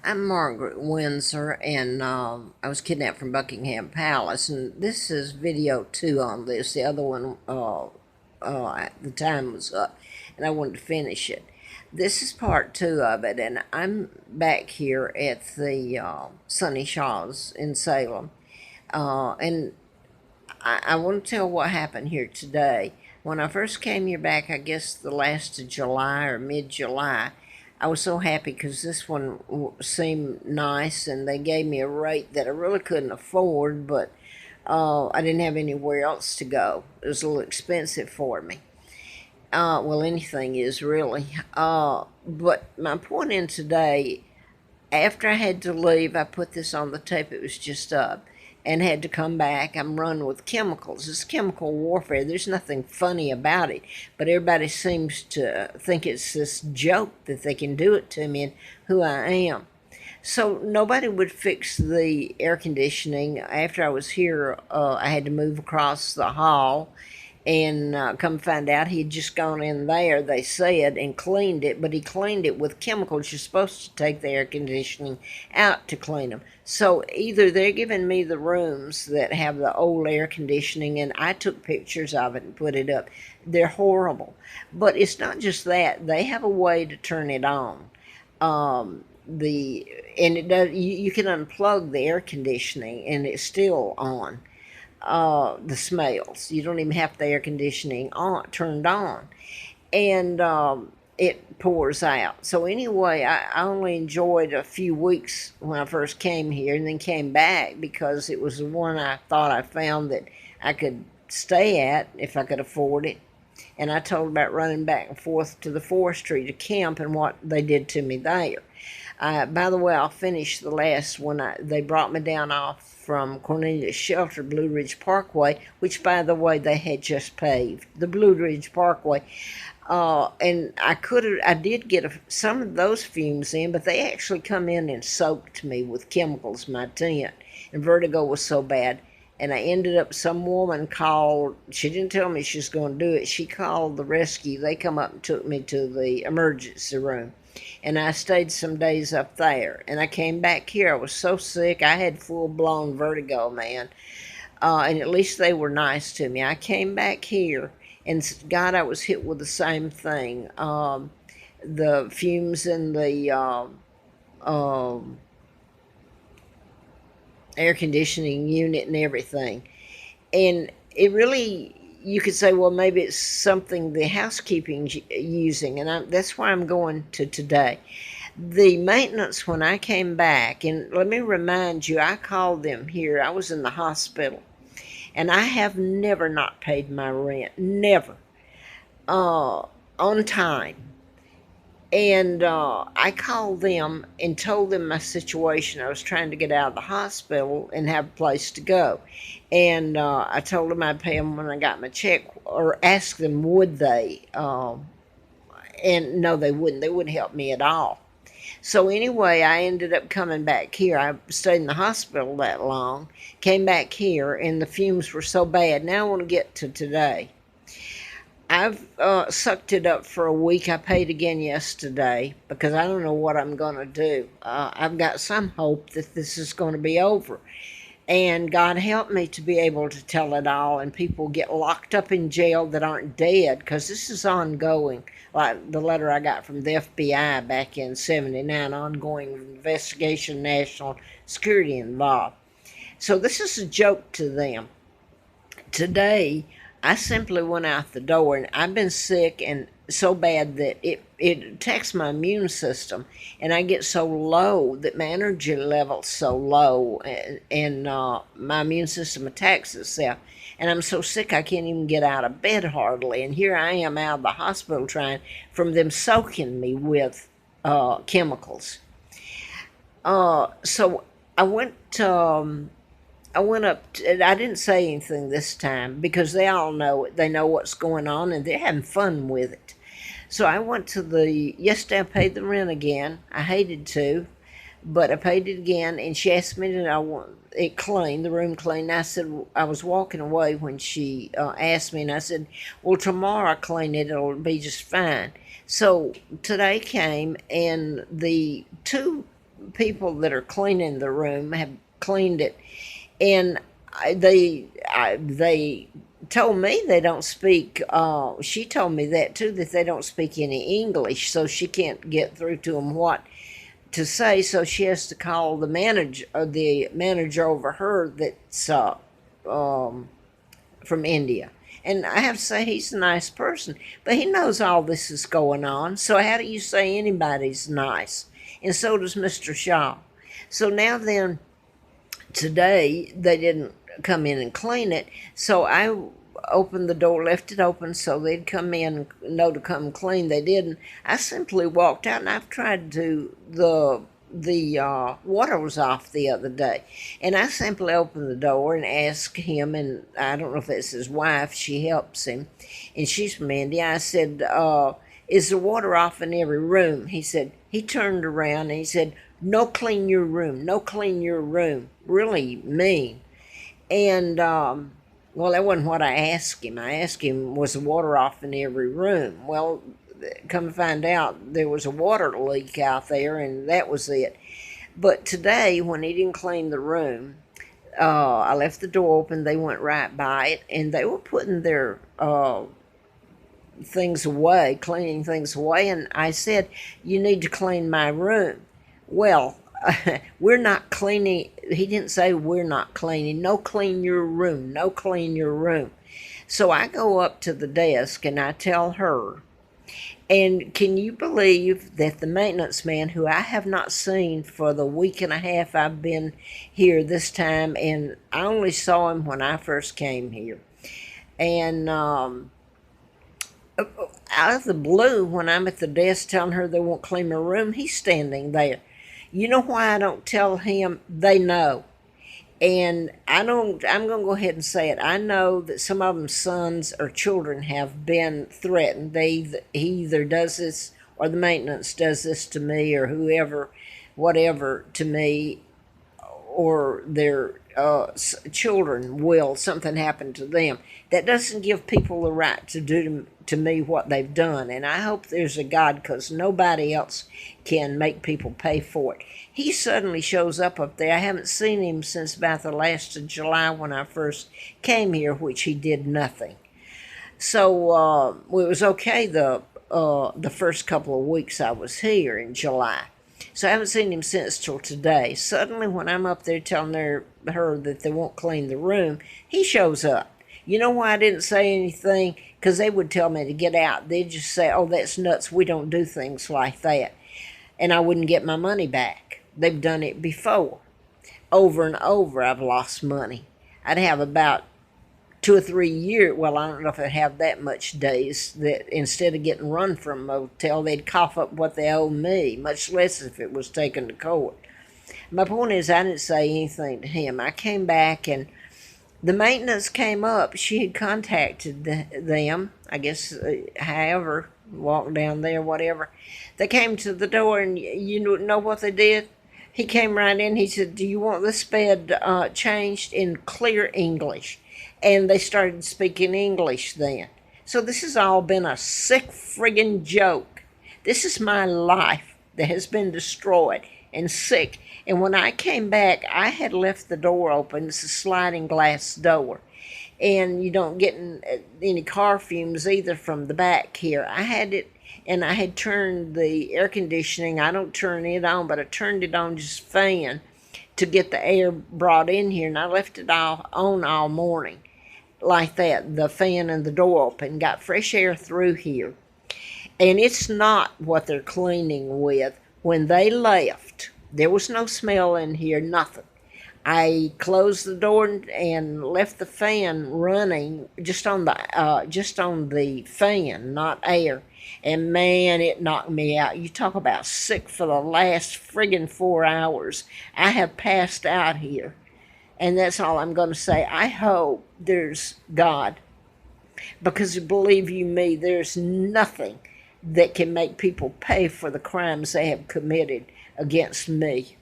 I'm Margaret Windsor, and I was kidnapped from Buckingham Palace. And this is video 2 on this. The other one, the time was up, and I wanted to finish it. This is part 2 of it, and I'm back here at the Sunny Shaws in Salem. And I want to tell what happened here today. When I first came here back, I guess the last of July or mid-July, I was so happy because this one seemed nice, and they gave me a rate that I really couldn't afford, but I didn't have anywhere else to go. It was a little expensive for me. Well, anything is really. But my point in today, after I had to leave, I put this on the tape. It was just up, and had to come back. I'm run with chemicals. It's chemical warfare. There's nothing funny about it, but everybody seems to think it's this joke that they can do it to me and who I am. So nobody would fix the air conditioning. After I was here, I had to move across the hall, and come find out he had just gone in there, they said, and cleaned it, but he cleaned it with chemicals. You're supposed to take the air conditioning out to clean them. So either they're giving me the rooms that have the old air conditioning, and I took pictures of it and put it up. They're horrible. But it's not just that. They have a way to turn it on. The and it does. You can unplug the air conditioning, and it's still on. The smells. You don't even have the air conditioning on turned on, and it pours out. So anyway, I only enjoyed a few weeks when I first came here, and then came back because it was the one I thought I found that I could stay at if I could afford it. And I told about running back and forth to the forestry to camp and what they did to me there. By the way, I'll finish the last one. They brought me down off from Cornelius Shelter, Blue Ridge Parkway, which, by the way, they had just paved the Blue Ridge Parkway. And I did get some of those fumes in, but they actually come in and soaked me with chemicals, my tent. And vertigo was so bad. And I ended up, some woman called, she didn't tell me she was going to do it. She called the rescue. They come up and took me to the emergency room. And I stayed some days up there. And I came back here. I was so sick. I had full-blown vertigo, man. And at least they were nice to me. I came back here, and God, I was hit with the same thing. The fumes in the air conditioning unit and everything. And it really, you could say, well, maybe it's something the housekeeping's using, and that's why I'm going to today. The maintenance, when I came back, and let me remind you, I called them here. I was in the hospital, and I have never not paid my rent, never, on time. And I called them and told them my situation. I was trying to get out of the hospital and have a place to go. And I told them I'd pay them when I got my check, or ask them would they. And no, they wouldn't. They wouldn't help me at all. So anyway, I ended up coming back here. I stayed in the hospital that long, came back here, and the fumes were so bad. Now I want to get to today. I've sucked it up for a week. I paid again yesterday because I don't know what I'm going to do. I've got some hope that this is going to be over. And God help me to be able to tell it all, and people get locked up in jail that aren't dead, because this is ongoing. Like the letter I got from the FBI back in '79, ongoing investigation, national security involved. So this is a joke to them. Today, I simply went out the door, and I've been sick and so bad that it attacks my immune system, and I get so low that my energy level's so low, and my immune system attacks itself. And I'm so sick I can't even get out of bed hardly. And here I am out of the hospital trying, from them soaking me with chemicals. So I went. I went up. I didn't say anything this time because they all know it. They know what's going on, and they're having fun with it. So I went to the. Yesterday I paid the rent again. I hated to, but I paid it again, and she asked me, did I want it clean, the room clean? And I said, I was walking away when she asked me, and I said, well, tomorrow I clean it. It'll be just fine. So today came, and the two people that are cleaning the room have cleaned it, and they told me they don't speak. She told me that too, that they don't speak any English, so she can't get through to them what to say. So she has to call the manager over her that's from India. And I have to say, he's a nice person, but he knows all this is going on. So how do you say anybody's nice? And so does Mr. Shaw. So now then, today they didn't come in and clean it, so I opened the door, left it open so they'd come in and know to come clean. They didn't. I simply walked out, and I've tried to the water was off the other day, and I simply opened the door and asked him, and I don't know if it's his wife, she helps him, and she's from India. I said, is the water off in every room? He turned around and he said, no, clean your room, no, clean your room. Really mean. And well, that wasn't what I asked him. I asked him, was the water off in every room? Well, come to find out, there was a water leak out there, and that was it. But today, when he didn't clean the room, I left the door open. They went right by it, and they were putting their things away, cleaning things away. And I said, you need to clean my room. Well, we're not cleaning. He didn't say we're not cleaning. No, clean your room. No, clean your room. So I go up to the desk and I tell her, and can you believe that the maintenance man, who I have not seen for the week and a half I've been here this time, and I only saw him when I first came here, and out of the blue, when I'm at the desk telling her they won't clean my room, he's standing there. You know why I don't tell him? They know. And I'm going to go ahead and say it. I know that some of them's sons or children have been threatened. He either does this, or the maintenance does this to me, or whoever, whatever, to me, or their children will, something happen to them. That doesn't give people the right to do to me what they've done. And I hope there's a God, because nobody else can make people pay for it. He suddenly shows up there. I haven't seen him since about the last of July when I first came here, which he did nothing. So it was okay the first couple of weeks I was here in July. So I haven't seen him since till today. Suddenly, when I'm up there telling her that they won't clean the room, he shows up. You know why I didn't say anything? Because they would tell me to get out. They'd just say, oh, that's nuts. We don't do things like that. And I wouldn't get my money back. They've done it before. Over and over, I've lost money. I'd have about 2 or 3 years, well, I don't know if I'd have that much days, that instead of getting run from a motel, they'd cough up what they owe me, much less if it was taken to court. My point is, I didn't say anything to him. I came back, and the maintenance came up. She had contacted them, I guess, however, walked down there, whatever. They came to the door, and you know what they did? He came right in. He said, do you want this bed changed in clear English? And they started speaking English then. So this has all been a sick friggin' joke. This is my life that has been destroyed and sick. And when I came back, I had left the door open. It's a sliding glass door. And you don't get any car fumes either from the back here. I had it, and I had turned the air conditioning. I don't turn it on, but I turned it on just fan to get the air brought in here. And I left it on all morning. Like that, the fan and the door open, got fresh air through here. And it's not what they're cleaning with. When they left, there was no smell in here, nothing. I closed the door and left the fan running just on the fan, not air. And man, it knocked me out. You talk about sick for the last friggin' 4 hours. I have passed out here. And that's all I'm going to say. I hope there's God. Because believe you me, there's nothing that can make people pay for the crimes they have committed against me.